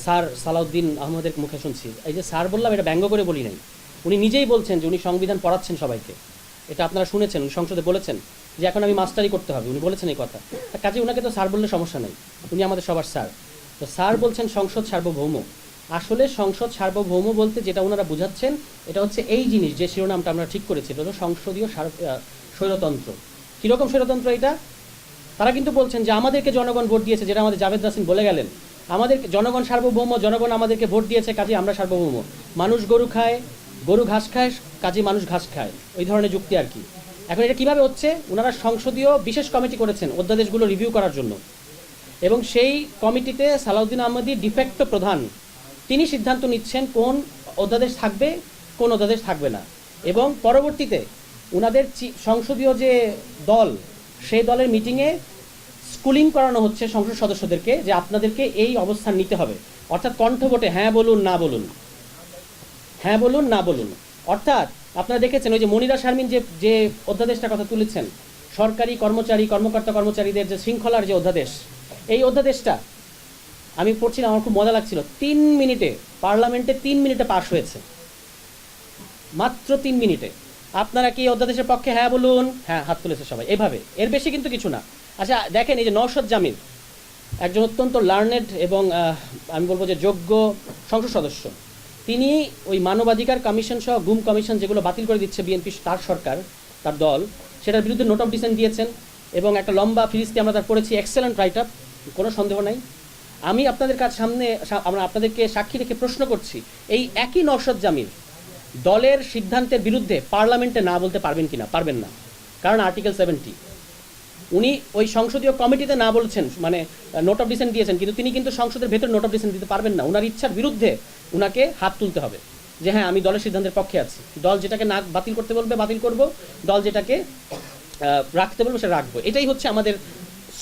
Sir Salauddin আহমদের মুখে শুনছি, এই যে স্যার বললাম এটা ব্যঙ্গ করে বলি নাই, উনি নিজেই বলছেন যে উনি সংবিধান পড়াচ্ছেন সবাইকে, এটা আপনারা শুনেছেন, উনি সংসদে বলেছেন যে এখন আমি মাস্টারি করতে হবে, উনি বলেছেন এই কথা। কাজে ওনাকে তো স্যার বললে সমস্যা নেই, উনি আমাদের সবার স্যার। তো স্যার বলছেন সংসদ সার্বভৌম। আসলে সংসদ সার্বভৌম বলতে যেটা ওনারা বুঝাচ্ছেন এটা হচ্ছে এই জিনিস, যে শিরোনামটা আমরা ঠিক করেছি, এটা হলো সংসদীয় স্বৈরতন্ত্র। কীরকম স্বৈরতন্ত্র এটা? তারা কিন্তু বলছেন যে আমাদেরকে জনগণ ভোট দিয়েছে, যেটা আমাদের জাভেদ নাসিম বলে গেলেন, আমাদের জনগণ সার্বভৌম, জনগণ আমাদেরকে ভোট দিয়েছে, কাজে আমরা সার্বভৌম। মানুষ গরু খায়, গরু ঘাস খায়, কাজে মানুষ ঘাস খায়, ওই ধরনের যুক্তি আর কি। এখন এটা কীভাবে হচ্ছে? ওনারা সংসদীয় বিশেষ কমিটি করেছেন অধ্যাদেশগুলো রিভিউ করার জন্য, এবং সেই কমিটিতে সালাউদ্দিন আহমদী ডিফেক্টো প্রধান, তিনি সিদ্ধান্ত নিচ্ছেন কোন অধ্যাদেশ থাকবে, কোন অধ্যাদেশ থাকবে না। এবং পরবর্তীতে ওনাদের সংসদীয় যে দল, সেই দলের মিটিংয়ে স্কুলিং করানো হচ্ছে সংসদ সদস্যদেরকে যে আপনাদেরকে এই অবস্থান নিতে হবে, অর্থাৎ কণ্ঠভোটে হ্যাঁ বলুন না বলুন, হ্যাঁ বলুন না বলুন। অর্থাৎ আপনারা দেখেছেন ওই যে মনিরা শারমিন যে অধ্যাদেশটার কথা তুলেছেন, সরকারি কর্মচারী কর্মকর্তা কর্মচারীদের যে শৃঙ্খলার যে অধ্যাদেশ, এই অধ্যাদেশটা আমি পড়ছিলাম, আমার খুব মজা লাগছিল। 3 মিনিটে পার্লামেন্টে 3 মিনিটে পাশ হয়েছে, মাত্র 3 মিনিটে। আপনারা কি অধ্যাদেশের পক্ষে হ্যাঁ বলুন? হ্যাঁ, হাত তুলেছে সবাই, এভাবে, এর বেশি কিন্তু কিছু না। আচ্ছা দেখেন, এই যে নওশাদ জামিল, একজন অত্যন্ত লার্নেড এবং আমি বলবো যে যোগ্য সংসদ সদস্য, তিনি ওই মানবাধিকার কমিশন সহ গুম কমিশন যেগুলো বাতিল করে দিচ্ছে বিএনপি, তার সরকার, তার দল, সেটার বিরুদ্ধে নোট অফ ডিসেন্ট দিয়েছেন, এবং একটা লম্বা ফিরিস্তি আমরা তার পড়েছি, এক্সেলেন্ট রাইট আপ, কোনো সন্দেহ নাই। আমি আপনাদের সামনে আমরা আপনাদেরকে সাক্ষী রেখে প্রশ্ন করছি, এই একই নওশাদ জামিল দলের সিদ্ধান্তের বিরুদ্ধে পার্লামেন্টে না বলতে পারবেন কিনা? পারবেন না, কারণ আর্টিকেল 70। উনি ওই সংসদীয় কমিটিতে না বলছেন, মানে নোট অফ ডিসেন্ট দিয়েছেন, কিন্তু তিনি কিন্তু সংসদের ভেতর নোট অফ ডিসেন্ট দিতে পারবেন না। ওনার ইচ্ছার বিরুদ্ধে উনাকে হাত তুলতে হবে যে হ্যাঁ আমি দলের সিদ্ধান্তের পক্ষে আছি, দল যেটাকে না বাতিল করতে বলবে বাতিল করব, দল যেটাকে রাখতে বলবে সেটা রাখবো। এটাই হচ্ছে আমাদের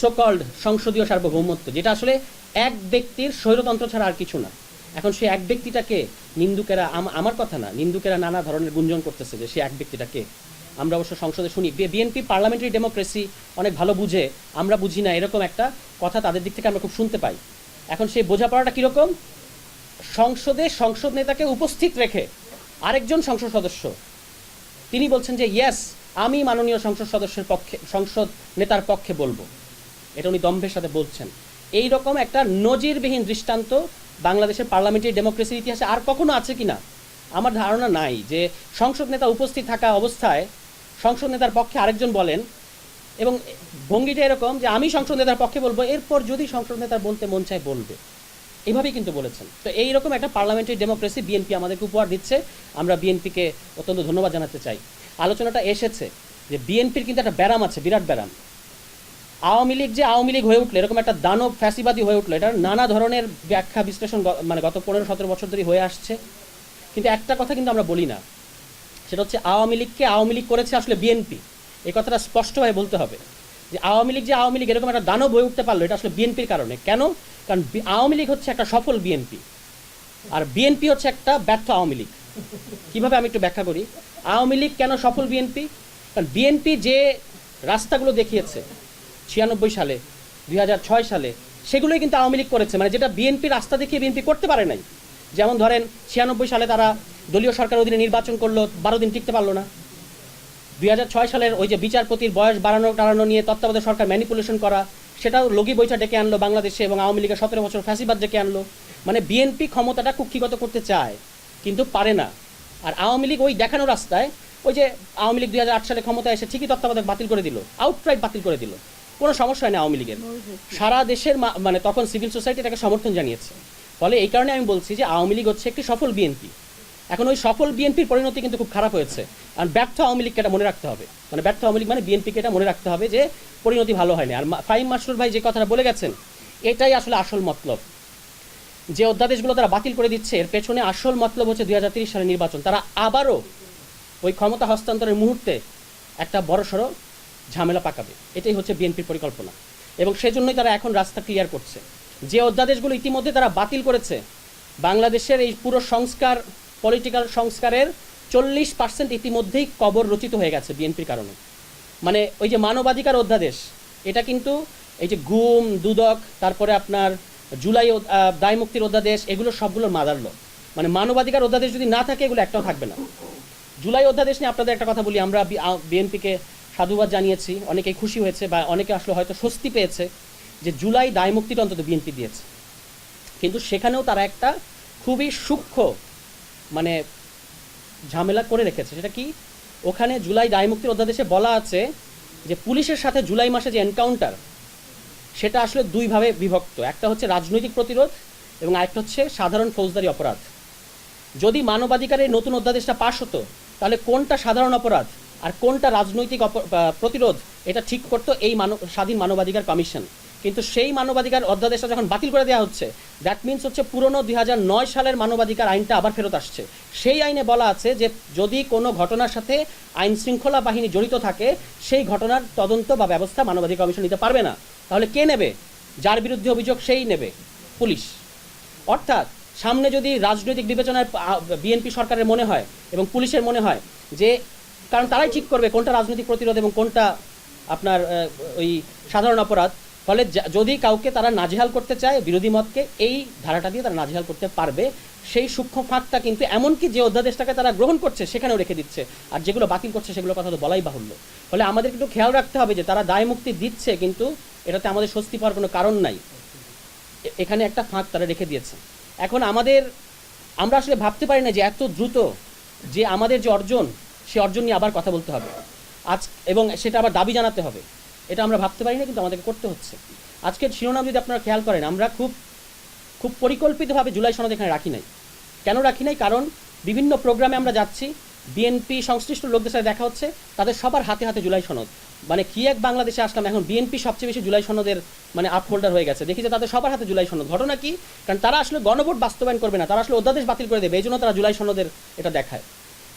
সোকল্ড সংসদীয় সার্বভৌমত্ব, যেটা আসলে এক ব্যক্তির স্বৈরতন্ত্র ছাড়া আর কিছু না। এখন সে এক ব্যক্তিটাকে নিন্দুকেরা, আমার কথা না, নিন্দুকেরা নানা ধরনের গুঞ্জন করতেছে যে সে এক ব্যক্তিটাকে। আমরা অবশ্য সংসদে শুনি বিএনপি পার্লামেন্টারি ডেমোক্রেসি অনেক ভালো বুঝে, আমরা বুঝি না, এরকম একটা কথা তাদের দিক থেকে আমরা খুব শুনতে পাই। এখন সেই বোঝাপড়াটা কীরকম? সংসদে সংসদ নেতাকে উপস্থিত রেখে আরেকজন সংসদ সদস্য তিনি বলছেন যে ইয়েস, আমি মাননীয় সংসদ সদস্যের পক্ষে, সংসদ নেতার পক্ষে বলবো। এটা উনি দম্ভের সাথে বলছেন। এই রকম একটা নজিরবিহীন দৃষ্টান্ত বাংলাদেশের পার্লামেন্টারি ডেমোক্রেসির ইতিহাসে আর কখনো আছে কি না আমার ধারণা নাই, যে সংসদ নেতা উপস্থিত থাকা অবস্থায় সংসদ নেতার পক্ষে আরেকজন বলেন, এবং ভঙ্গিটা এরকম যে আমি সংসদ নেতার পক্ষে বলবো, এরপর যদি সংসদ নেতার বলতে মন চায় বলবে, এভাবেই কিন্তু বলেছেন। তো এইরকম একটা পার্লামেন্টারি ডেমোক্রেসি বিএনপি আমাদেরকে উপহার দিচ্ছে, আমরা বিএনপিকে অত্যন্ত ধন্যবাদ জানাতে চাই। আলোচনাটা এসেছে যে বিএনপির কিন্তু একটা ব্যারাম আছে, বিরাট ব্যারাম। আওয়ামী লীগ যে আওয়ামী লীগ হয়ে উঠলো, এরকম একটা দানব ফ্যাসিবাদী হয়ে উঠলো, এটার নানা ধরনের ব্যাখ্যা বিশ্লেষণ মানে গত 15-17 বছর ধরে হয়ে আসছে। কিন্তু একটা কথা কিন্তু আমরা বলি না, সেটা হচ্ছে আওয়ামী লীগকে আওয়ামী লীগ করেছে আসলে বিএনপি। এই কথাটা স্পষ্টভাবে বলতে হবে যে আওয়ামী লীগ যে আওয়ামী লীগ এরকম একটা দানব হয়ে উঠতে পারলো, এটা আসলে বিএনপির কারণে। কেন? কারণ আওয়ামী লীগ হচ্ছে একটা সফল বিএনপি, আর বিএনপি হচ্ছে একটা ব্যর্থ আওয়ামী লীগ। কীভাবে আমি একটু ব্যাখ্যা করি। আওয়ামী লীগ কেন সফল বিএনপি? কারণ বিএনপি যে রাস্তাগুলো দেখিয়েছে 96 সালে, 2006 সালে, সেগুলোই কিন্তু আওয়ামী লীগ করেছে, মানে যেটা বিএনপি রাস্তা দেখিয়ে বিএনপি করতে পারে নাই। যেমন ধরেন 96 সালে তারা দলীয় সরকার অধীনে নির্বাচন করলো, 12 দিন টিকতে পারলো না। 2006 সালের ওই যে বিচারপতির বয়স বাড়ানো নিয়ে তত্ত্বাবধায়ক সরকার ম্যানিপুলেশন করা, সেটাও লগি বৈঠা ডেকে আনলো বাংলাদেশে, এবং আওয়ামী লীগের 17 বছর ফ্যাসিবাদ ডেকে আনলো। মানে বিএনপি ক্ষমতাটা কুক্ষিগত করতে চায় কিন্তু পারে না। আর আওয়ামী লীগ ওই দেখানো রাস্তায়, ওই যে আওয়ামী লীগ 2008 সালে ক্ষমতায় এসে ঠিকই তত্ত্বাবধায়ক বাতিল করে দিল, আউটরাইট বাতিল করে দিল, কোনো সমস্যা হয় না আওয়ামী লীগের। সারা দেশের মানে তখন সিভিল সোসাইটি এটাকে সমর্থন জানিয়েছে। ফলে এই কারণে আমি বলছি যে আওয়ামী লীগ হচ্ছে একটি সফল বিএনপি। এখন ওই সফল বিএনপির পরিণতি কিন্তু খুব খারাপ হয়েছে, আর ব্যর্থ আওয়ামী লীগকে এটা মনে রাখতে হবে, মানে ব্যর্থ আওয়ামী লীগ মানে বিএনপিকে এটা মনে রাখতে হবে যে পরিণতি ভালো হয়নি। আর ফাহিম মাসরুর ভাই যে কথাটা বলে গেছেন, এটাই আসলে আসল মতলব। যে অধ্যাদেশগুলো তারা বাতিল করে দিচ্ছে, এর পেছনে আসল মতলব হচ্ছে 2030 সালের নির্বাচন। তারা আবারও ওই ক্ষমতা হস্তান্তরের মুহূর্তে একটা বড়সড় ঝামেলা পাকাবে, এটাই হচ্ছে বিএনপির পরিকল্পনা, এবং সেজন্যই তারা এখন রাস্তা ক্লিয়ার করছে। যে অধ্যাদেশগুলো ইতিমধ্যে তারা বাতিল করেছে, বাংলাদেশের এই পুরো সংস্কার, পলিটিক্যাল সংস্কারের 40% ইতিমধ্যেই কবর রচিত হয়ে গেছে বিএনপির কারণে। মানে ওই যে মানবাধিকার অধ্যাদেশ, এটা কিন্তু এই যে গুম, দুদক, তারপরে আপনার জুলাই দায় মুক্তির অধ্যাদেশ, এগুলো সবগুলোর মাদার ল। মানে মানবাধিকার অধ্যাদেশ যদি না থাকে এগুলো একটাও থাকবে না। জুলাই অধ্যাদেশ নিয়ে আপনাদের একটা কথা বলি, আমরা বিএনপিকে সাধুবাদ জানিয়েছি, অনেকেই খুশি হয়েছে বা অনেকে আসলে হয়তো স্বস্তি পেয়েছে যে জুলাই দায় মুক্তিটা অন্তত বিএনপি দিয়েছে। কিন্তু সেখানেও তারা একটা খুবই সূক্ষ্ম মানে ঝামেলা করে রেখেছে। সেটা কি, ওখানে জুলাই দায় মুক্তির অধ্যাদেশে বলা আছে যে পুলিশের সাথে জুলাই মাসে যে এনকাউন্টার, সেটা আসলে দুইভাবে বিভক্ত। একটা হচ্ছে রাজনৈতিক প্রতিরোধ এবং আরেকটা হচ্ছে সাধারণ ফৌজদারি অপরাধ। যদি মানবাধিকারের নতুন অধ্যাদেশটা পাশ হতো তাহলে কোনটা সাধারণ অপরাধ আর কোনটা রাজনৈতিক প্রতিরোধ এটা ঠিক করতো এই স্বাধীন মানবাধিকার কমিশন। কিন্তু সেই মানবাধিকার অধ্যাদেশটা যখন বাতিল করে দেওয়া হচ্ছে, দ্যাট মিনস হচ্ছে পুরনো 2009 সালের মানবাধিকার আইনটা আবার ফেরত আসছে। সেই আইনে বলা আছে যে যদি কোনো ঘটনার সাথে আইন শৃঙ্খলা বাহিনী জড়িত থাকে, সেই ঘটনার তদন্ত বা ব্যবস্থা মানবাধিকার কমিশন নিতে পারবে না। তাহলে কে নেবে? যার বিরুদ্ধে অভিযোগ সেই নেবে, পুলিশ। অর্থাৎ সামনে যদি রাজনৈতিক বিবেচনায় বিএনপি সরকারের মনে হয় এবং পুলিশের মনে হয় যে, কারণ তারাই ঠিক করবে কোনটা রাজনৈতিক প্রতিরোধ এবং কোনটা আপনার ওই সাধারণ অপরাধ, ফলে যদি কাউকে তারা নাজেহাল করতে চায় বিরোধী মতকে, এই ধারাটা দিয়ে তারা নাজেহাল করতে পারবে। সেই সূক্ষ্ম ফাঁকটা কিন্তু এমনকি যে অধ্যাদেশটাকে তারা গ্রহণ করছে সেখানেও রেখে দিচ্ছে, আর যেগুলো বাতিল করছে সেগুলোর কথা তো বলাই বাহুল্য। ফলে আমাদের একটু খেয়াল রাখতে হবে যে তারা দায় মুক্তি দিচ্ছে, কিন্তু এটাতে আমাদের স্বস্তি পাওয়ার কোনো কারণ নাই। এখানে একটা ফাঁক তারা রেখে দিয়েছে। এখন আমরা আসলে ভাবতে পারি না যে এত দ্রুত যে আমাদের যে অর্জন, সে অর্জন নিয়ে আবার কথা বলতে হবে আজ, এবং সেটা আবার দাবি জানাতে হবে। এটা আমরা ভাবতে পারি না, কিন্তু আমাদেরকে করতে হচ্ছে। আজকের শিরোনাম যদি আপনারা খেয়াল করেন, আমরা খুব খুব পরিকল্পিতভাবে জুলাই সনদ এখানে রাখি নাই। কেন রাখি নাই? কারণ বিভিন্ন প্রোগ্রামে আমরা যাচ্ছি, বিএনপি সংশ্লিষ্ট লোকদের সাথে দেখা হচ্ছে, তাদের সবার হাতে হাতে জুলাই সনদ। মানে কি এক বাংলাদেশে আসলাম, এখন বিএনপি সবচেয়ে বেশি জুলাই সনদের মানে আপহোল্ডার হয়ে গেছে। দেখি যে তাদের সবার হাতে জুলাই সনদ। ঘটনা কি? কারণ তারা আসলে গণভোট বাস্তবায়ন করবে না, তারা আসলে অধ্যাদেশ বাতিল করে দেবে, এই জন্য তারা জুলাই সনদের এটা দেখায়।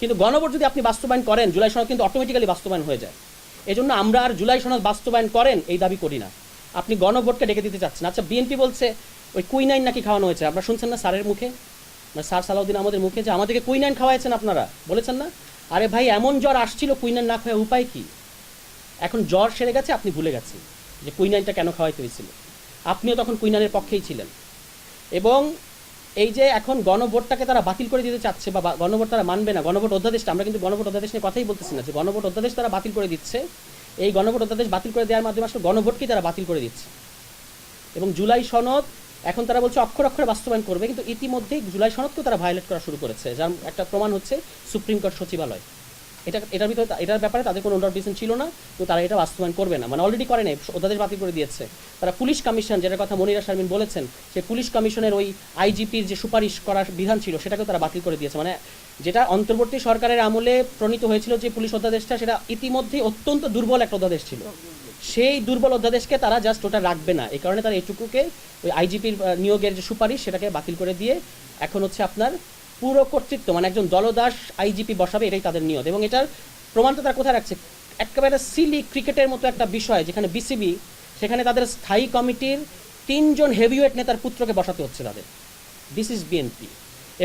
কিন্তু গণভোট যদি আপনি বাস্তবায়ন করেন, জুলাই সনদ কিন্তু অটোমেটিক্যালি বাস্তবায়ন হয়ে যায়। এই জন্য আমরা আর জুলাই সনদ বাস্তবায়ন করেন এই দাবি করি না। আপনি গণভোটকে ডেকে দিতে চাচ্ছেন। আচ্ছা, বিএনপি বলছে ওই কুইনাইন নাকি খাওয়ানো হয়েছে, আপনারা শুনছেন না স্যারের মুখে, মানে স্যার সালাউদ্দিন আমাদের মুখে, যে আমাদেরকে কুইনাইন খাওয়াইছেন আপনারা, বলেছেন না? আরে ভাই, এমন জ্বর আসছিল, কুইনাইন না খাওয়া উপায় কি? এখন জ্বর সেরে গেছে, আপনি ভুলে গেছেন যে কুইনাইনটা কেন খাওয়াইতে হয়েছিল। আপনিও তখন কুইনাইনের পক্ষেই ছিলেন। এবং এই যে এখন গণভোটটাকে তারা বাতিল করে দিতে চাচ্ছে বা গণভোট তারা মানবে না, গণভোট অধ্যাদেশটা, আমরা কিন্তু গণভোট অধ্যাদেশ নিয়ে কথাই বলতেছি না, যে গণভোট অধ্যাদেশ তারা বাতিল করে দিচ্ছে। এই গণভোট অধ্যাদেশ বাতিল করে দেওয়ার মাধ্যমে আসলে গণভোটকেই তারা বাতিল করে দিচ্ছে। এবং জুলাই সনদ এখন তারা বলছে অক্ষর অক্ষরে বাস্তবায়ন করবে, কিন্তু ইতিমধ্যেই জুলাই সনদকেও তারা ভায়োলেট করা শুরু করেছে, যার একটা প্রমাণ হচ্ছে সুপ্রিম কোর্ট সচিবালয়। এটার ব্যাপারে তাদের কোনো নোটিফিকেশন ছিল না, তো তারা এটা বাস্তবায়ন করবে না, মানে অলরেডি করে নেই, অধ্যাদেশ বাতিল করে দিয়েছে। তারা পুলিশ কমিশন, যেটার কথা মনিরা শারমিন বলেছেন, সেই পুলিশ কমিশনের ওই আইজিপির যে সুপারিশ করার বিধান ছিল সেটাকেও তারা বাতিল করে দিয়েছে। মানে যেটা অন্তর্বর্তী সরকারের আমলে প্রণীত হয়েছিল যে পুলিশ অধ্যাদেশটা, সেটা ইতিমধ্যেই অত্যন্ত দুর্বল একটা অধ্যাদেশ ছিল। সেই দুর্বল অধ্যাদেশকে তারা জাস্ট ওটা রাখবে না, এই কারণে তারা এইটুকুকে ওই আইজিপির নিয়োগের যে সুপারিশ সেটাকে বাতিল করে দিয়ে এখন হচ্ছে আপনার পুরো কর্তৃত্ব, মানে একজন দলদাস আইজিপি বসাবে, এটাই তাদের নিয়ত। এবং এটার প্রমাণটা তারা কোথায় রাখছে? একেবারে সিলি ক্রিকেটের মতো একটা বিষয়, যেখানে বিসিবি, সেখানে তাদের স্থায়ী কমিটির 3 জন হেভিওয়েট নেতার পুত্রকে বসাতে হচ্ছে তাদের। This is BNP.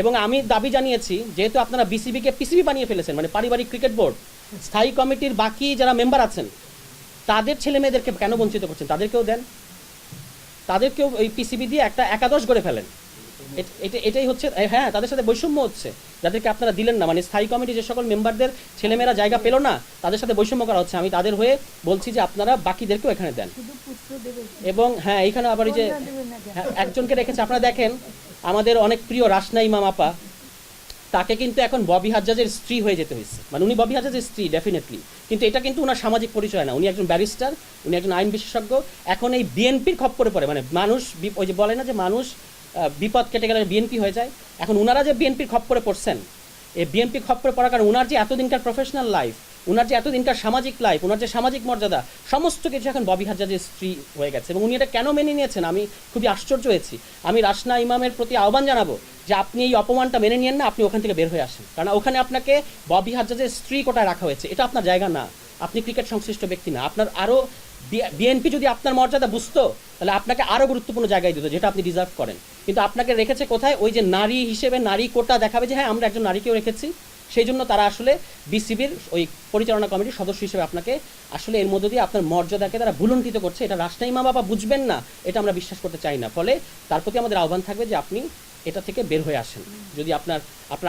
এবং আমি দাবি জানিয়েছি, যেহেতু আপনারা বিসিবিকে পিসিবি বানিয়ে ফেলেছেন, মানে পারিবারিক ক্রিকেট বোর্ড, স্থায়ী কমিটির বাকি যারা মেম্বার আছেন তাদের ছেলে মেয়েদেরকে কেন বঞ্চিত করছেন? তাদেরকেও দেন, তাদেরকেও ওই পিসিবি দিয়ে একটা একাদশ করে ফেলেন। এটাই হচ্ছে, হ্যাঁ, তাদের সাথে বৈষম্য হচ্ছে, যাদেরকে আপনারা দিলেন না। মানে স্থায়ী কমিটি যে সকল মেম্বারদের ছেলেমেয়েরা জায়গা পেল না, তাদের সাথে বৈষম্য করা হচ্ছে। আমি তাদের হয়ে বলছি যে আপনারা বাকিদেরকেও এখানে দেন। এবং হ্যাঁ, এইখানে আবার এই যে একজনকে রেখেছে, আপনারা দেখেন, আমাদের অনেক প্রিয় রাসনা ইমাম আপা, তাকে কিন্তু এখন ববি হাজ্জাজের স্ত্রী হয়ে যেতে হয়েছে। মানে উনি ববি হাজ্জাজের স্ত্রী ডেফিনেটলি, কিন্তু এটা কিন্তু ওনার সামাজিক পরিচয় না। উনি একজন ব্যারিস্টার, উনি একজন আইন বিশেষজ্ঞ। এখন এই বিএনপির খপ্পরে পড়ে, মানে মানুষ ওই যে বলে না যে মানুষ বিপদ কেটে গেলে বিএনপি হয়ে যায়, এখন উনারা যে বিএনপির খপ্পরে পড়ছেন, এই বিএনপির খপ্পরে পড়ার কারণে উনার যে এতদিনকার প্রফেশনাল লাইফ, উনার যে এতদিনকার সামাজিক লাইফ, উনার যে সামাজিক মর্যাদা, সমস্ত কিছু এখন ববি হাজ্জাজের স্ত্রী হয়ে গেছে। এবং উনি এটা কেন মেনে নিয়েছেন আমি খুবই আশ্চর্য হয়েছি। আমি রাসনা ইমামের প্রতি আহ্বান জানাবো যে আপনি এই অপমানটা মেনে নিয়েন না, আপনি ওখান থেকে বের হয়ে আসেন। কারণ ওখানে আপনাকে ববি হাজ্জাজের স্ত্রী কোটায় রাখা হয়েছে, এটা আপনার জায়গা না, আপনি ক্রিকেট সংশ্লিষ্ট ব্যক্তি না। আপনার আরও বিএনপি যদি আপনার মর্যাদা বুঝতো, তাহলে আপনাকে আরও গুরুত্বপূর্ণ জায়গায় দিত, যেটা আপনি ডিজার্ভ করেন। কিন্তু আপনাকে রেখেছে কোথায়? ওই যে নারী হিসেবে নারী কোটা দেখাবে যে হ্যাঁ আমরা একজন নারীকেও রেখেছি, সেই জন্য তারা আসলে বিসিবির ওই পরিচালনা কমিটির সদস্য হিসেবে আপনাকে আসলে এর মধ্য দিয়ে আপনার মর্যাদাকে তারা ভুলুণ্ঠিত করছে। এটা রাষ্ট্রীয় মা বাবা বুঝবেন না, এটা আমরা বিশ্বাস করতে চাই না। ফলে তার প্রতি আমাদের আহ্বান থাকবে যে আপনি এটা থেকে বের হয়ে আসেন যদি আপনার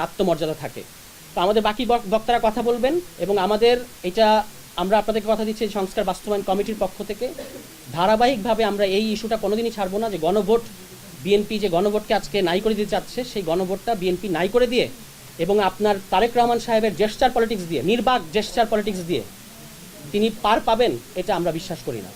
আত্মমর্যাদা থাকে। তো আমাদের বাকি বক্তারা কথা বলবেন এবং আমাদের এটা আমরা আপনাদেরকে কথা দিচ্ছি সংস্কার বাস্তবায়ন কমিটির পক্ষ থেকে ধারাবাহিকভাবে আমরা এই ইস্যুটা কোনোদিনই ছাড়বো না যে গণভোট, বিএনপি যে গণভোটকে আজকে নাই করে দিতে চাচ্ছে সেই গণভোটটা বিএনপি নাই করে দিয়ে এবং আপনার তারেক রহমান সাহেবের জেস্টার পলিটিক্স দিয়ে, নির্বাক জেস্টার পলিটিক্স দিয়ে তিনি পার পাবেন, এটা আমরা বিশ্বাস করি না।